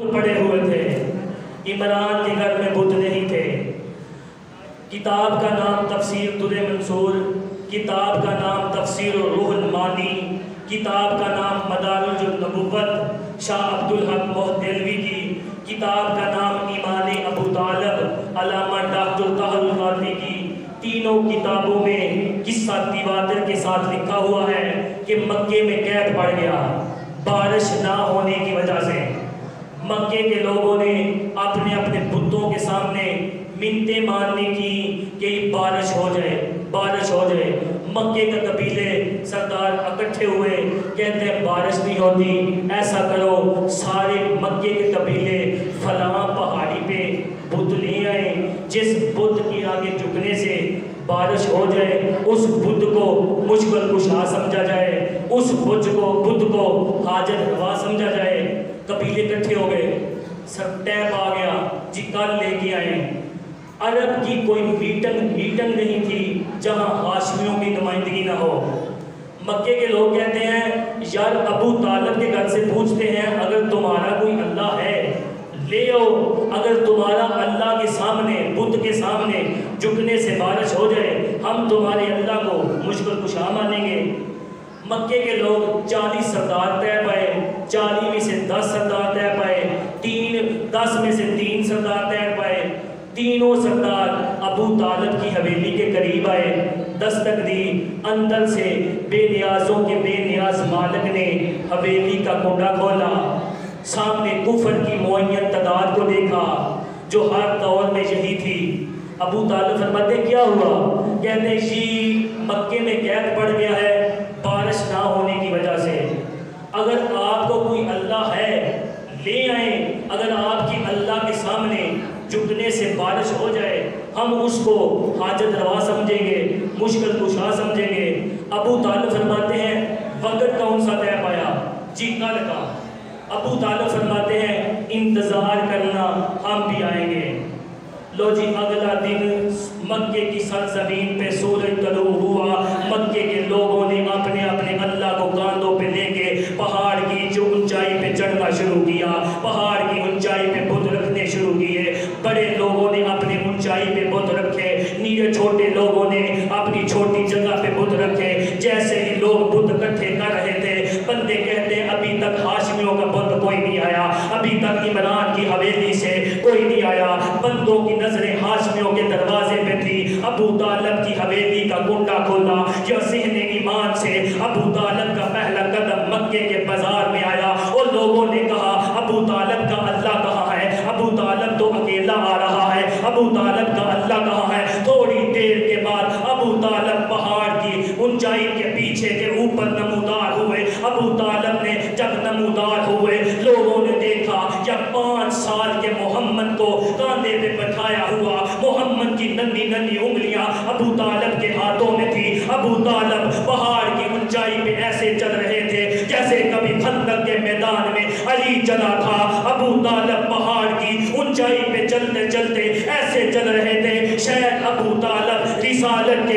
پڑے ہوئے تھے، عمران کے گھر میں بت نہیں تھے۔ کتاب کا نام تفسیر در منصور، کتاب کا نام تفسیر روح المانی، کتاب کا نام مدارج النبوت شاہ عبدالحق محدث کی، کتاب کا نام ایمان ابو طالب علامہ ڈاکٹر طاہر القادری کی۔ تینوں کتابوں میں قصہ تواتر کے ساتھ لکھا ہوا ہے کہ مکے میں قحط پڑ گیا بارش نہ ہونے کی وجہ سے۔ مکے کے لوگوں نے اپنے اپنے بتوں کے سامنے منتیں ماننے کی کہ بارش ہو جائے، بارش ہو جائے۔ مکے کے قبیلے سردار اکٹھے ہوئے، کہتے ہیں بارش نہیں ہوتی، ایسا کرو سارے مکے کے قبیلے فلاں پہاڑی پہ بت لے آئے، جس بت کے آگے جھکنے سے بارش ہو جائے اس بت کو مشکل کشا سمجھا جائے، اس بت کو حاجت روا سمجھا جائے۔ قبیلے اکٹھے ہو گئے، سب ٹیپ آ گیا جی کل لے کے آئے۔ عرب کی کوئی میٹنگ نہیں تھی جہاں ہاشمیوں کی نمائندگی نہ ہو۔ مکے کے لوگ کہتے ہیں یار ابو طالب کے گھر سے پوچھتے ہیں اگر تمہارا کوئی اللہ ہے لے آؤ، اگر تمہارا اللہ کے سامنے بت کے سامنے جھکنے سے بارش ہو جائے ہم تمہارے اللہ کو مشکل کشا مانیں گے۔ مکے کے لوگ 40 سردار طے پائے، 40 میں سے 10 سردار طے پائے، 10 میں سے 3 سردار طے پائے۔ تینوں سردار ابو طالب کی حویلی کے قریب آئے، دستک دی، اندر سے بے نیازوں کے بے نیاز مالک نے حویلی کا کنڈا کھولا، سامنے کفر کی معین تعداد کو دیکھا جو ہر دور میں یہی تھی۔ ابو طالب فرماتے کیا ہوا؟ کہتے ہیں جی مکے میں قحط پڑ گیا ہے بارش نہ ہونے کی وجہ سے، اگر آپ کو کوئی اللہ ہے لے آئیں، اگر آپ کی اللہ کے سامنے جھکنے سے بارش ہو جائے ہم اس کو حاجت روا سمجھیں گے، مشکل کشا سمجھیں گے۔ ابو طالب فرماتے ہیں وقت کون سا طے پایا؟ جی کل کا۔ ابو طالب فرماتے ہیں انتظار کرنا ہم بھی آئیں گے۔ لو جی اگلا دن مکے کی سرزمین پہ سورج طلوع ہوا، مکے کے لوگوں نے اپنے اپنے اللہ کو کاندھوں پہ لے کے پہاڑ کی جو اونچائی پہ چڑھنا شروع کیا، پہاڑ کی اونچائی پہ بت رکھنے شروع کیے۔ بڑے لوگوں نے اپنے اونچائی پہ بت رکھے، نیچے چھوٹے لوگوں نے اپنی چھوٹی جگہ پہ بت رکھے۔ جیسے ہی لوگ بت اکٹھے کر رہے تھے بندے کہتے ہیں ابھی تک ہاشمیوں کا بت کوئی نہیں آیا، ابھی تک عمران کی حویلی سے کوئی نہیں آیا۔ بندوں کی نظریں ہاشمیوں کے دروازے پہ تھی۔ ابو طالب کی حویلی کا کنڈا کھولا، یا ذہن ایمان سے ابو طالب کا پہلا قدم مکے کے بازار میں آیا اور لوگوں نے کہا ابو طالب کا اللہ کہاں ہے؟ ابو طالب تو اکیلا آ رہا ہے، ابو طالب کا اللہ کہاں ہے؟ تھوڑی دیر کے بعد ابو طالب پہاڑ کی اونچائی کے پیچھے کے اوپر نمودار ہوئے۔ ابو طالب نے جب نمودار ہوئے لوگوں نے دیکھا یا 5 سال کے محمد کو کاندھے پہ بٹھایا ہوا، محمد کی ننھی ننھی انگلیاں ابو طالب کے ہاتھوں میں تھی۔ ابو طالب پہاڑ کی اونچائی پہ ایسے چل رہے تھے جیسے کبھی خندق کے میدان میں علی چلا تھا۔ ابو طالب پہاڑ کی اونچائی پہ چلتے چلتے ایسے چل رہے تھے شاید ابو طالب رسالت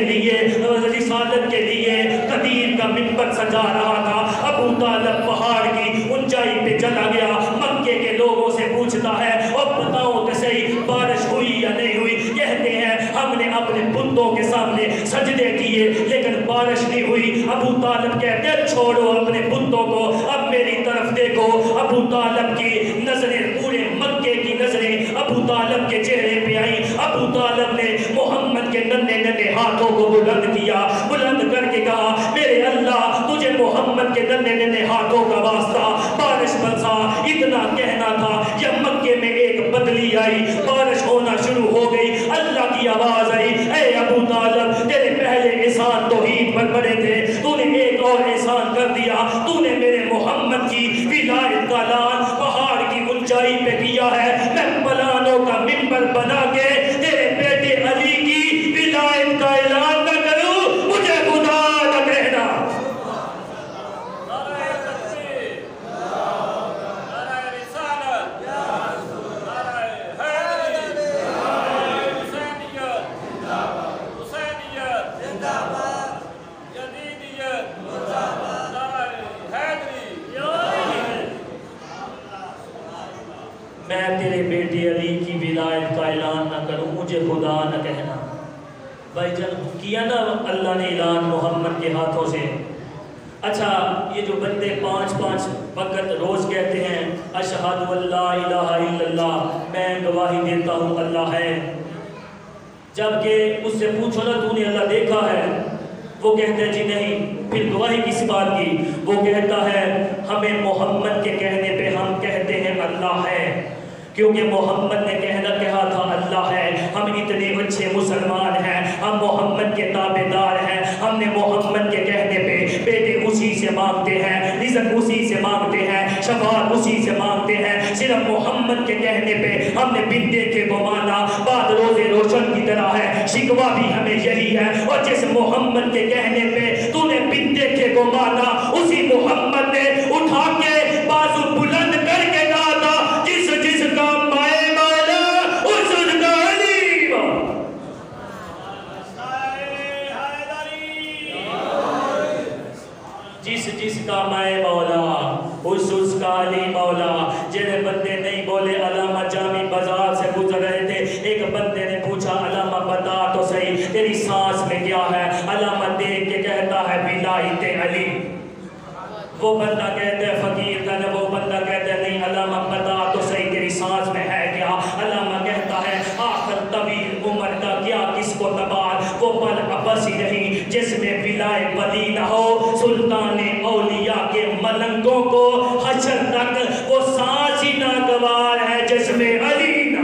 کے لیے قدیر کا منبر سجا رہا تھا۔ ابو طالب پہاڑ کی اونچائی پہ چلا گیا، مکے کے لوگوں سے پوچھتا ہے اور بتاؤ تو صحیح بارش ہوئی یا نہیں ہوئی؟ کہتے ہیں ہم نے اپنے بتوں کے سامنے سجدے کیے لیکن بارش نہیں ہوئی۔ ابو طالب کہتے ہیں چھوڑو اپنے بتوں کو، اب میری طرف دیکھو۔ ابو طالب کی نظریں، پورے مکے کی نظریں ابو طالب کے چہرے پہ آئی۔ ابو طالب نے محمد کے ننھے ننھے ہاتھوں کو بلند کیا، بلند کر کے کہا میرے اللہ تجھے محمد کے ننھے ننھے ہاتھوں کا واسطہ بارش برسا۔ اتنا کہنا تھا یا مکے میں ایک بدلی آئی، بارش ہونا شروع ہو گئی، اللہ کی آواز آئی اے ابو طالب تیرے پہلے احسان توحید پر بڑے تھے، تو نے ایک اور احسان کر دیا، تو نے میرے محمد کی ولایت کا اعلان پہاڑ کی اونچائی پہ کیا ہے۔ میں پلانوں کا منبر بنا کے تیرے بیٹے علی کی ولایت کا اعلان نہ کروں، مجھے خدا نہ کہنا۔ میں تیرے بیٹے علی کی ولایت کا اعلان نہ کروں، مجھے خدا نہ کہنا۔ بھائی جان کیا نا اللہ نے اعلان محمد کے ہاتھوں سے۔ اچھا یہ جو بندے 5 وقت روز کہتے ہیں اشہد اللہ الہ الا اللہ، میں گواہی دیتا ہوں اللہ ہے، جبکہ اس سے پوچھو نا تو نے اللہ دیکھا ہے، وہ کہتا ہے جی نہیں، پھر گواہی کس بات کی؟ وہ کہتا ہے ہمیں محمد کے کہنے پہ ہم کہتے ہیں اللہ ہے، کیونکہ محمد نے کہا تھا اللہ ہے، ہم اتنے اچھے مسلمان ہیں، ہم محمد کے تابعدار ہیں، ہم نے محمد کے کہنے پہ بیٹے اسی سے مانگتے ہیں، رزق اسی سے مانگتے ہیں، شفاعت اسی سے مانگتے ہیں، صرف محمد کے کہنے پہ ہم نے بن دیکھے وہ مانا، بات روزے روشن کی طرح ہے، شکوہ بھی ہمیں یہی ہے، اور جس محمد کے کہنے پہ تو نے بن دیکھے وہ مانا، اسی محمد نے اٹھا کے بازو بلند کر کے کہا تھا جس کا مائے مولا اس کا علی مولا، جس کا مائے مولا اس کا علی مولا۔ جنہیں بندے نہیں بولے علامہ جامی بازار سے گزر رہے تھے، ایک بندے نے پوچھا علامہ بتا تو صحیح تیری سانس میں کیا ہے؟ علامہ دیکھ کے کہتا ہے ولایت علی۔ وہ بندہ کہتا ہے فقیر کا، وہ بندہ کہتا ہے نہیں علامہ بتا تو صحیح تیری سانس میں ہے کیا؟ علامہ کہتا ہے آخر طویل عمر کا کیا کس کو تبار، وہ پل ابس ہی نہیں جس میں ولایت ولی نہ ہو، سلطان اولیاء کے ملنگوں کو حشر تک وہ سانس ہی ناگوار ہے جس میں علی نہ،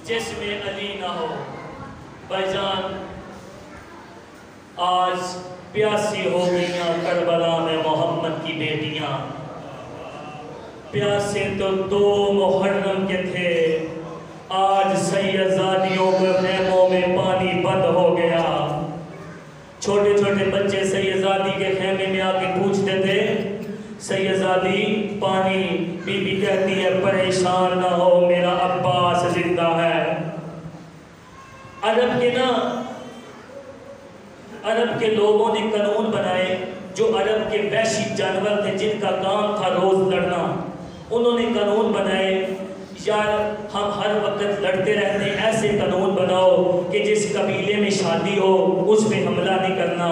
جس میں علی نہ ہو۔ بھائی جان آج پیاسی ہو گئیاں کربلا میں محمد کی بیٹیاں، پیاسے تو 2 محرم کے تھے، آج سیدزادیوں کے خیموں میں پانی بند ہو گیا۔ چھوٹے چھوٹے بچے سیدزادی کے خیمے میں آ کے پوچھتے تھے سیدزادی پانی، بی بی کہتی ہے پریشان نہ ہو میرا عباس زندہ ہے۔ عرب کے لوگوں نے قانون بنائے، جو عرب کے وحشی جانور تھے جن کا کام تھا روز لڑنا، انہوں نے قانون بنائے یار ہم ہر وقت لڑتے رہتے ہیں، ایسے قانون بناؤ کہ جس قبیلے میں شادی ہو اس پہ حملہ نہیں کرنا۔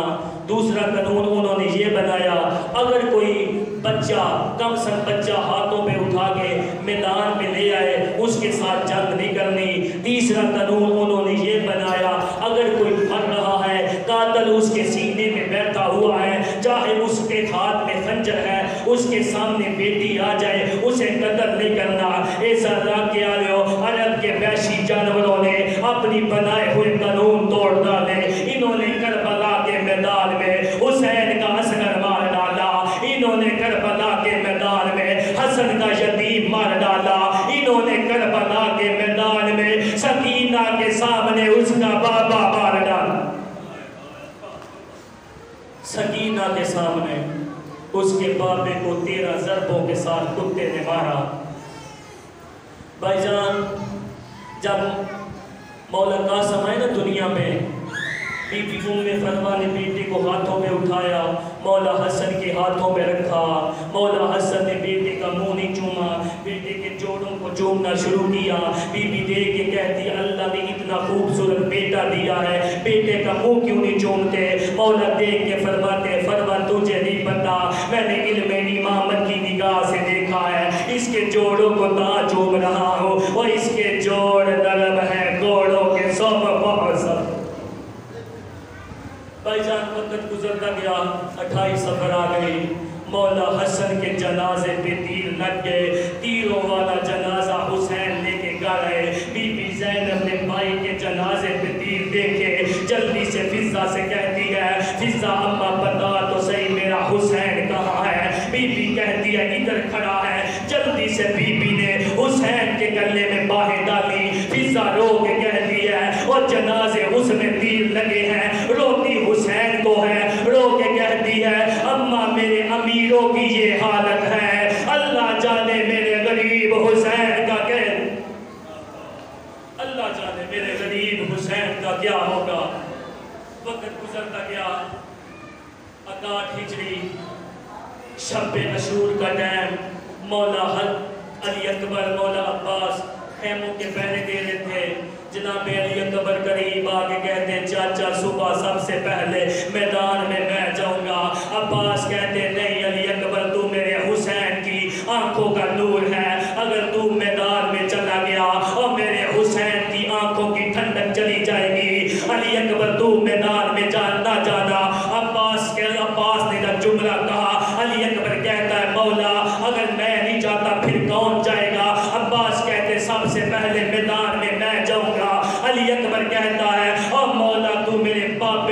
دوسرا قانون انہوں نے یہ بنایا اگر کوئی بچہ کم سن بچہ ہاتھوں پہ اٹھا کے میدان میں لے آئے اس کے ساتھ جنگ نہیں کرنی۔ تیسرا قانون انہوں نے یہ بنایا اگر کوئی مر رہا ہے قاتل اس کے سینے میں بیٹھا ہوا ہے، چاہے اس کے ہاتھ میں خنجر ہے، اس کے سامنے بیٹی آ جائے اسے قتل نہیں کرنا۔ ایسا کیا لو عرب کے وحشی جانوروں نے اپنی بنائے ہوئے قانون توڑ ڈالے۔ انہوں نے کربلا کے میدان میں حسین کا اصغر مار ڈالا، انہوں نے کربلا کے میدان میں حسن کا یتیم مار ڈالا، انہوں نے کربلا کے میدان میں سکینہ کے سامنے اس کا بابا مار ڈالا، سکینہ کے سامنے اس کے بابے کو 13 ضربوں کے ساتھ کتے نے مارا۔ بھائی جان جب مولا قاسم آئے نا دنیا میں، بی بی ام فروا نے بیٹے کو ہاتھوں میں اٹھایا، مولا حسن کے ہاتھوں میں رکھا، مولا حسن نے بیٹے کا منہ نہیں چوما، بیٹے کے جوڑوں کو چومنا شروع کیا۔ بی بی دیکھ کے کہتی اللہ نے اتنا خوبصورت بیٹا دیا ہے، بیٹے کا منہ کیوں نہیں چومتے؟ مولا دیکھ کے فرماتے فرما تجھے نہیں پتا، میں نے علم امامت کی نگاہ سے دیکھا ہے، اس کے جوڑوں کو تا چوم رہا ہوں، اور اس کے جوڑ نرم ہے گھوڑوں کے سب بہت۔ بھائی جان وقت گزرتا گیا، 28 سفر آ گئی، مولا حسن کے جنازے پہ تیر لگ گئے، تیروں والا جنازہ حسین لے کے گئے۔ بی بی زینب نے بھائی کے جنازے پہ تیر دیکھے، جلدی سے فضہ سے کہتی ہے فضہ اماں بتا تو صحیح میرا حسین کہاں ہے؟ بی بی کہتی ہے ادھر کھڑا ہے۔ جلدی سے بی بی نے حسین کے گلے میں باہیں ڈالی، فضہ رو کے کہتی ہے اور جنازے اس میں تیر لگے ہیں، روتی حسین کو ہے، رو کے کہتی ہے اماں میرے امیروں کی یہ حالت ہے، اللہ جانے میرے غریب حسین کا اللہ جانے میرے غریب حسین کا کیا ہوگا۔ وقت گزرتا گیا، 61 ہجری شب عاشور کا ٹائم، مولا علی اکبر مولا عباس خیموں کے پہرے دے رہے تھے. جناب علی اکبر قریب آگے کہتے ہیں چاچا صبح سب سے پہلے میدان میں جاؤں گا. عباس کہتے نہیں علی اکبر تو میرے حسین کی آنکھوں کا نور ہے، اگر تو میدان میں چلا گیا اور میرے حسین کی آنکھوں کی ٹھنڈک چلی جائے گی. علی اکبر تو میدان میں نہ جانا. عباس نے جب جملہ کہا علی اکبر کہتا ہے مولا اگر میں نہیں جاتا پھر کون جائے گا؟ عباس کہتے سب سے پہلے میدان میں جاؤں گا. علی اکبر کہتا ہے او مولا تو میرے باپ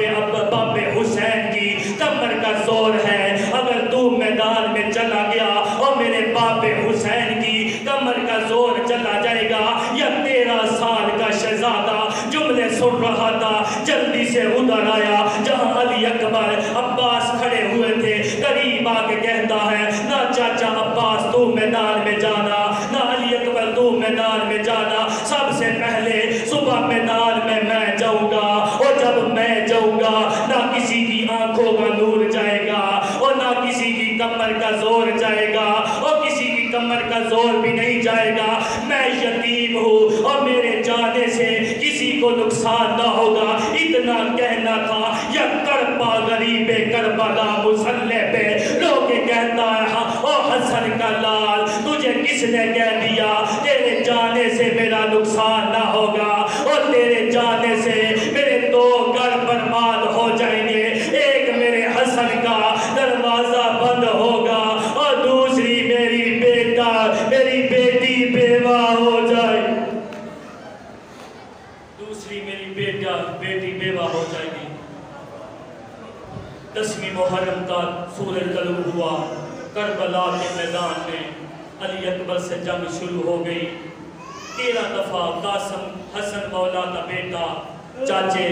حسین کی کمر کا زور ہے، اگر تو میدان میں چلا گیا اور میرے باپ حسین کی کمر کا زور چلا جائے گا. یا 13 سال کا شہزادہ جملے سن رہا تھا، جلدی سے ادھر آیا جہاں علی اکبر عباس کھڑے ہوئے تھے. قریب آ کے کہتا ہے نہ چاچا عباس تو میدان میں جانا، نہ علی اکبر تو میدان میں جانا. سب سے پہلے صبح میدان میں جاؤں گا، اور جب میں جاؤں گا نہ کسی کی آنکھوں کا نور جائے گا اور نہ کسی کی کمر کا زور جائے گا، اور کسی کی کمر کا زور بھی نہیں جائے گا. میں یتیم ہوں اور میرے جانے سے کسی کو نقصان نہ ہوگا. اتنا کہنا تھا یا کربا غریب کربلا مسلح پہ لوگ کہتا ہے او حسن کا لال تجھے کس نے کہہ دیا تیرے جانے سے میرا نقصان نہ ہوگا اور تیرے جانے سے میرے 2 گھر برباد ہو جائیں گے. ایک میرے حسن کا دروازہ بند ہوگا اور دوسری میری بیٹی بیوہ ہو جائے بیٹی بیوہ ہو جائے گی. 10ویں محرم کا سورج طلوع ہوا. کربلا کے میدان میں علی اکبر سے جنگ شروع ہو گئی. 13 دفعہ قاسم حسن مولا کا بیٹا چاچے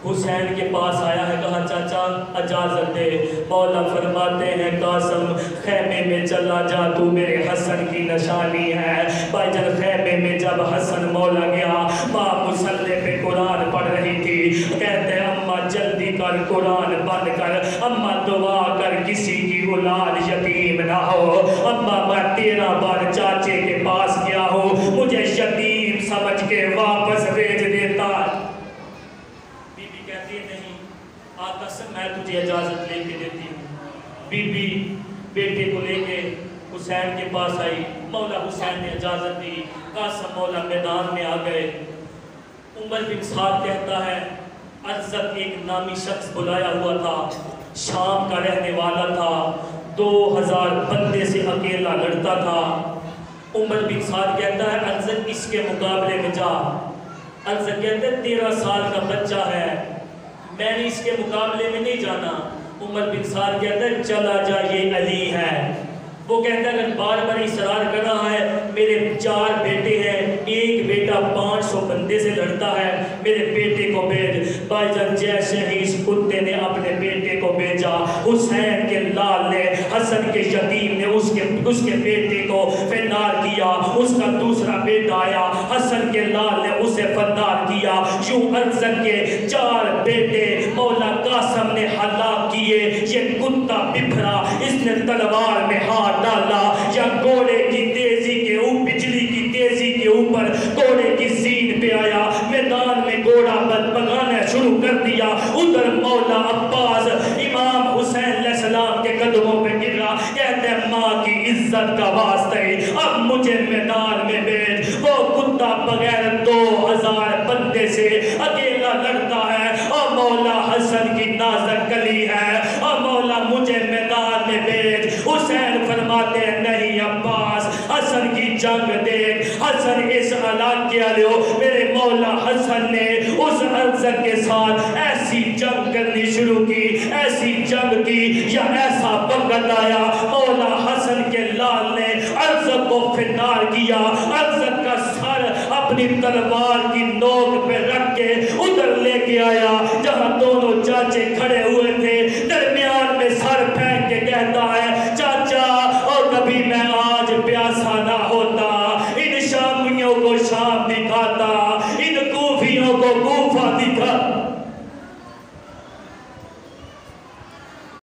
حسین کے پاس آیا ہے، کہا چاچا اجازت دے. مولا فرماتے ہیں قاسم خیمے میں چلا جا تو میرے حسن کی نشانی ہے. بھائی جان خیمے میں جب حسن مولا گیا ماں مصلے پہ قرآن پڑھ رہی تھی. کہتے ہیں اماں جلدی کر قرآن بند کر، اماں دعا کر کسی کی اولاد یتیم نہ ہو. اماں میں 13 بار چاچے کے پاس گیا ہوں، مجھے یتیم سمجھ کے واپس بھیج دیتا. میں تجھے اجازت لے کے دیتی ہوں. بی بی بیٹے کو لے کے حسین کے پاس آئی. مولا حسین نے اجازت دی. قاسم مولا میدان میں آ گئے. عمر بن سعد کہتا ہے عزت ایک نامی شخص بلایا ہوا تھا، شام کا رہنے والا تھا، 2000 بندے سے اکیلا لڑتا تھا. عمر بن سعد کہتا ہے عزت اس کے مقابلے میں جا. عزت کہتے ہیں 13 سال کا بچہ ہے، میں نے اس کے مقابلے میں نہیں جانا. عمر بن سعد کہتا ہے چلا جا یہ علی ہے. وہ کہتا ہے اگر بار بار اصرار کر رہا ہے، میرے 4 بیٹے ہیں، ایک بیٹا 500 بندے سے لڑتا ہے، میرے بیٹے کو بھیج. بھائی جان جیسے ہی اس کتے نے اپنے بیٹے کو بھیجا، حسین کے لال نے حسن کے یتیم نے اس کے بیٹے کو فنار کیا. اس کا دوسرا بیٹا آیا، حسن کے لال نے اسے فنار کیا. یوں حسن کے 4 بیٹے مولا قاسم نے ہلاک کیے. یہ کتا بپھرا، اس نے تلوار میں ہاتھ ڈالا یا گھوڑے کی تیزی کے بجلی کی تیزی کے اوپر گھوڑے کی سین پہ آیا، میدان میں گھوڑا بھگانا شروع کر دیا. ادھر مولا عباس امام حسین علیہ السلام کے قدموں پہ گر رہا. کہتے ہیں ماں کی عزت کا واسطے اب مجھے میدان میں بھیج. وہ کتا بغیر 2000 بندے سے اکیلا لڑتا ہے اور مولا حسن کی نازک کلی ہے اور مولا مجھے میدان میں بھیج. حسین فرماتے ہیں نہیں عباس، حسن کی جنگ دیکھ. حسن اس علاقے والوں میرے مولا حسن نے اس عزت کے ساتھ ایسی جنگ کرنی شروع کی، ایسی جنگ کی یا ایسا وقت آیا مولا حسن کے لال نے عزت کو فنار کیا. عزت کا سر اپنی تلوار کی نوک پہ رکھ کے ادھر لے کے آیا جہاں دونوں چاچے کھڑے ہوئے تھے. درمیان